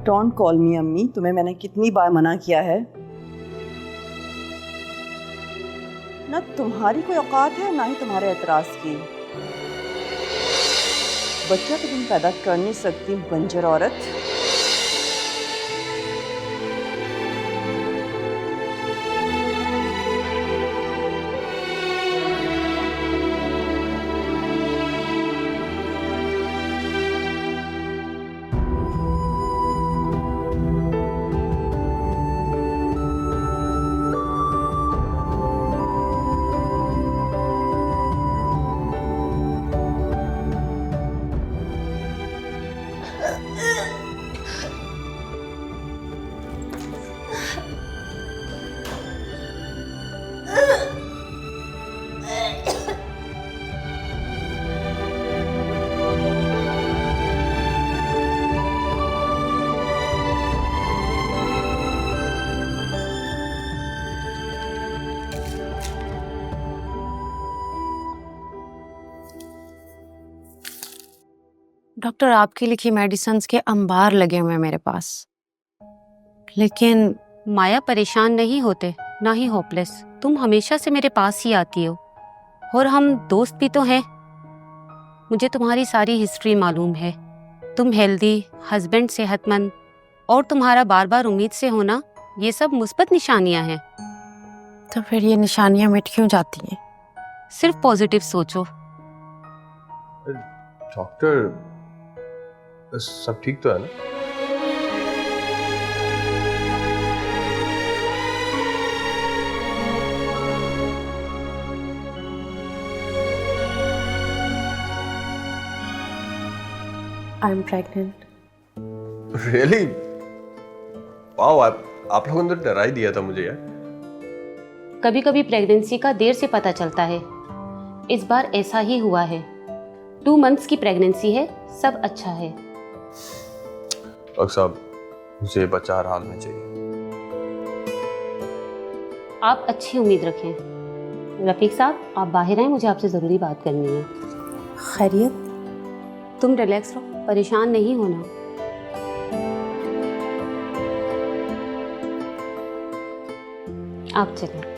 Don't call मी अम्मी, तुम्हें मैंने कितनी बार मना किया है। ना तुम्हारी कोई औकात है ना ही तुम्हारे एतराज़ की। बच्चा तो तुम पैदा कर नहीं सकती, बंजर औरत। डॉक्टर, आपकी लिखी मेडिसिन्स के अंबार लगे हुए हैं मेरे पास, लेकिन माया परेशान नहीं होते, ना ही होपलेस। तुम हमेशा से मेरे पास ही आती हो और हम दोस्त भी तो हैं। मुझे तुम्हारी सारी हिस्ट्री मालूम है। तुम हेल्दी, हस्बैंड सेहतमंद और तुम्हारा बार बार उम्मीद से होना, ये सब मुस्बत निशानियां हैं। तो फिर ये निशानियां मिट क्यों जाती हैं? सिर्फ पॉजिटिव सोचो। डॉक्टर, सब ठीक तो है ना? I am pregnant. Really? Wow, आप लोगों ने तो डरा ही दिया था मुझे यार। कभी कभी प्रेगनेंसी का देर से पता चलता है। इस बार ऐसा ही हुआ है। 2 मंथ्स की प्रेगनेंसी है, सब अच्छा है। डॉक्टर साहब, मुझे बच्चा हर हाल में चाहिए। आप अच्छी उम्मीद रखें। रफीक साहब, आप बाहर आए, मुझे आपसे ज़रूरी बात करनी है। खैरियत? तुम रिलैक्स रहो, परेशान नहीं होना। आप चलें।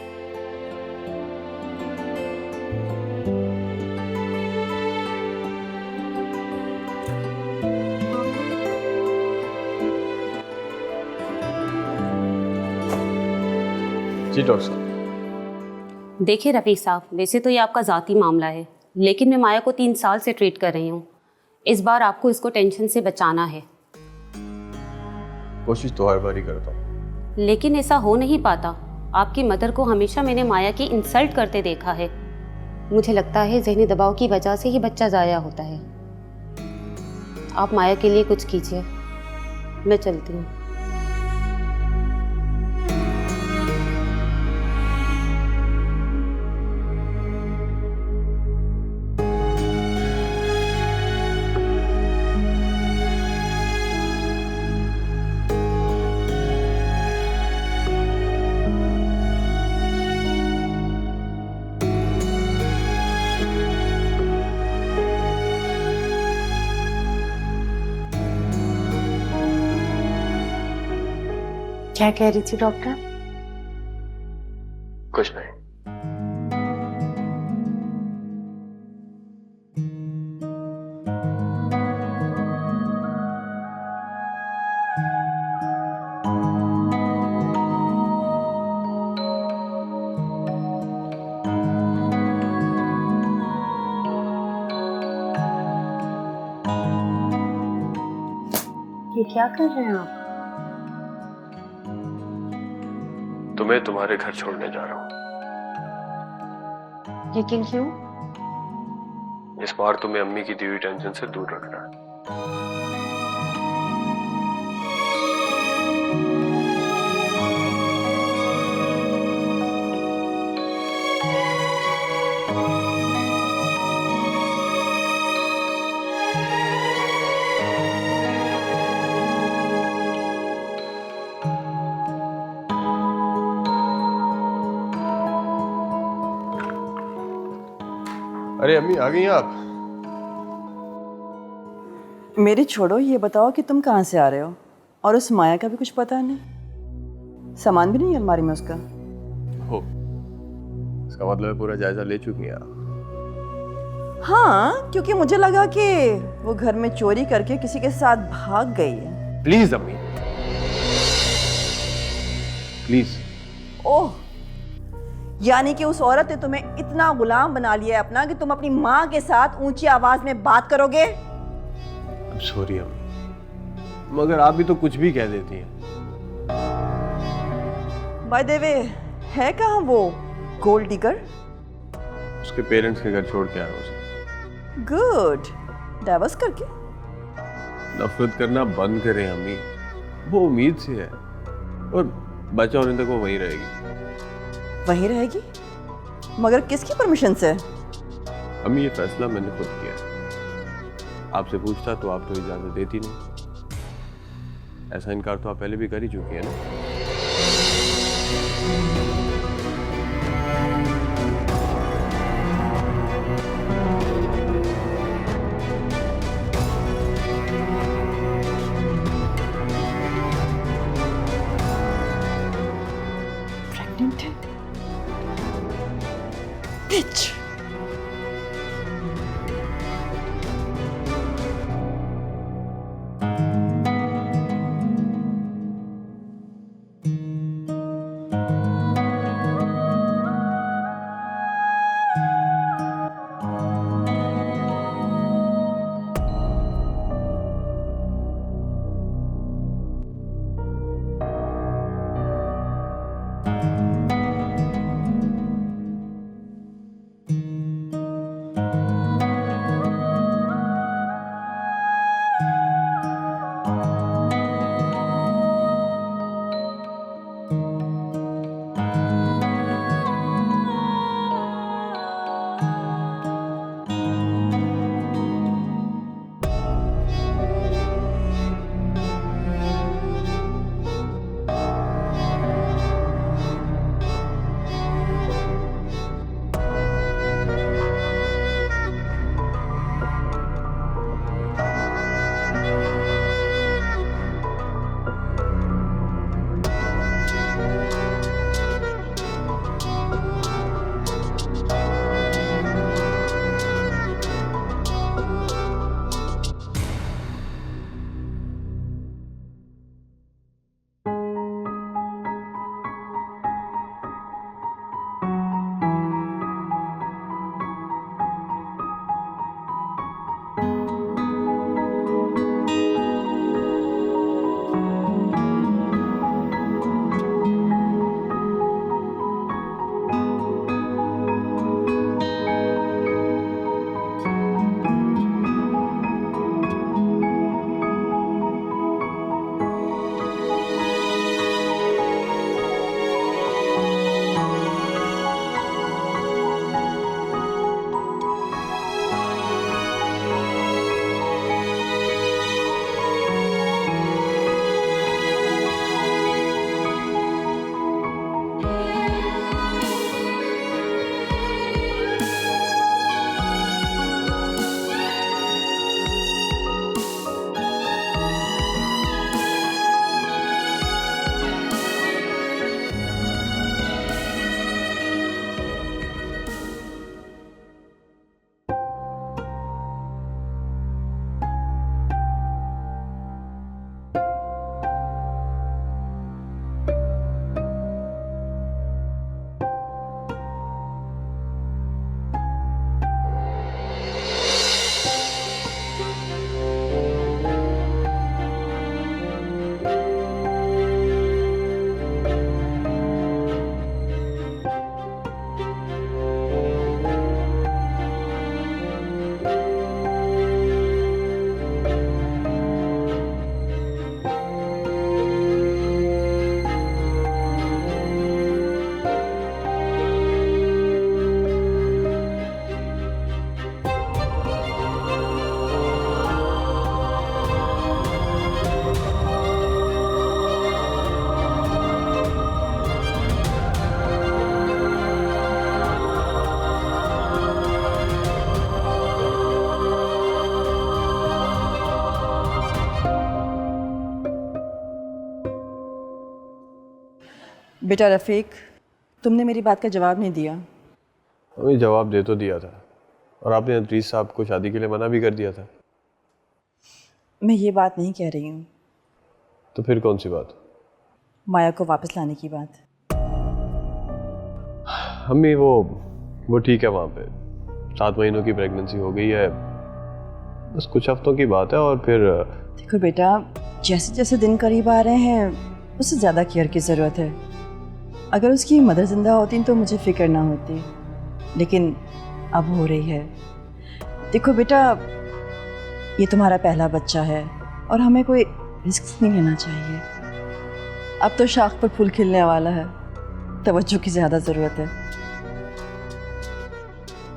जी डॉक्टर साहब। देखिए रफीक साहब, वैसे तो ये आपका ज़ाती मामला है, लेकिन मैं माया को 3 साल से ट्रीट कर रही हूँ। इस बार आपको इसको टेंशन से बचाना है। कोशिश तो हर बार ही करता हूँ, लेकिन ऐसा हो नहीं पाता। आपकी मदर को हमेशा मैंने माया की इंसल्ट करते देखा है। मुझे लगता है ज़हनी दबाव की वजह से ही बच्चा ज़ाया होता है। आप माया के लिए कुछ कीजिए। मैं चलती हूँ। क्या कह रही थी डॉक्टर? कुछ नहीं। ये क्या कर रहे हैं आप? तुम्हें तुम्हारे घर छोड़ने जा रहा हूँ। लेकिन क्यों? इस बार तुम्हें अम्मी की दी हुई टेंशन से दूर रखना है। अरे अम्मी, आ गई आप? मेरी छोड़ो, ये बताओ कि तुम कहाँ से आ रहे हो? और उस माया का भी कुछ पता नहीं, सामान भी नहीं है अलमारी में उसका। हो, इसका मतलब है पूरा जायजा ले चुकी हैं आप। हाँ, क्योंकि मुझे लगा कि वो घर में चोरी करके किसी के साथ भाग गई है। प्लीज अम्मी, प्लीज। ओह, यानी कि उस औरत ने तुम्हें इतना गुलाम बना लिया है अपना कि तुम अपनी माँ के साथ ऊंची आवाज में बात करोगे। सॉरी अम्मी, मगर आप भी तो कुछ भी कह देती हैं। बाय द वे, है कहाँ वो गोल्ड डिगर? उसके पेरेंट्स के घर छोड़ के आया उसे। गुड, डाइवर्स करके। नफरत करना बंद करें अम्मी, वो उम्मीद से है और बच्चा होने तक वो वहीं रहेगी। वहीं रहेगी? मगर किसकी परमिशन से? अम्मी ये फैसला मैंने खुद किया है। आपसे पूछता तो आप तो इजाजत देती नहीं। ऐसा इनकार तो आप पहले भी कर ही चुकी है ना। प्रेग्नेंट है? Bitch! बेटा रफ़ीक, तुमने मेरी बात का जवाब नहीं दिया। अम्मी जवाब दे तो दिया था, और आपने अदरीस साहब को शादी के लिए मना भी कर दिया था। मैं ये बात नहीं कह रही हूँ, तो फिर कौन सी बात? माया को वापस लाने की बात। अम्मी वो ठीक है, वहाँ पे 7 महीनों की प्रेगनेंसी हो गई है, बस कुछ हफ्तों की बात है। और फिर देखो बेटा, जैसे जैसे दिन करीब आ रहे हैं उससे ज़्यादा केयर की ज़रूरत है। अगर उसकी मदर ज़िंदा होती तो मुझे फ़िक्र ना होती, लेकिन अब हो रही है। देखो बेटा, ये तुम्हारा पहला बच्चा है और हमें कोई रिस्क नहीं लेना चाहिए। अब तो शाख पर फूल खिलने वाला है, तवज्जो की ज़्यादा ज़रूरत है।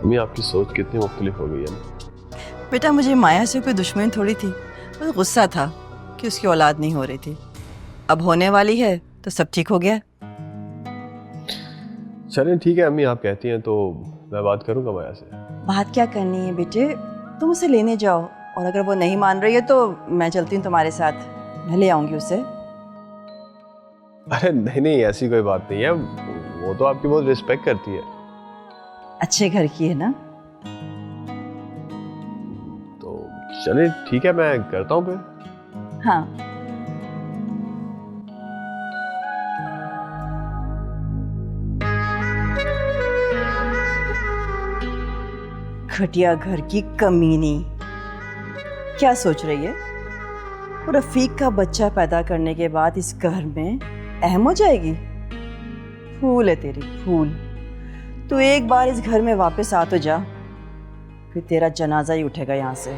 अम्मी आपकी सोच कितनी मुख्तलिफ हो गई है ना। बेटा, मुझे माया से कोई दुश्मनी थोड़ी थी, बस गुस्सा था कि उसकी औलाद नहीं हो रही थी। अब होने वाली है तो सब ठीक हो गया। चलें ठीक है अम्मी, आप कहती हैं तो मैं बात करूँगा माया से। बात क्या करनी है बेटे, तुम उसे लेने जाओ, और अगर वो नहीं मान रही है तो मैं चलती हूँ तुम्हारे साथ, मैं ले आऊँगी उसे। अरे नहीं नहीं, ऐसी कोई बात नहीं है, वो तो आपकी बहुत रिस्पेक्ट करती है। अच्छे घर की है ना। तो चलिए ठीक है, मैं करता हूँ फिर। हाँ, घटिया घर की कमीनी, क्या सोच रही है? वो रफीक का बच्चा पैदा करने के बाद इस घर में अहम हो जाएगी? फूल है तेरी फूल। तू एक बार इस घर में वापस आ तो जा, फिर तेरा जनाजा ही उठेगा यहाँ से।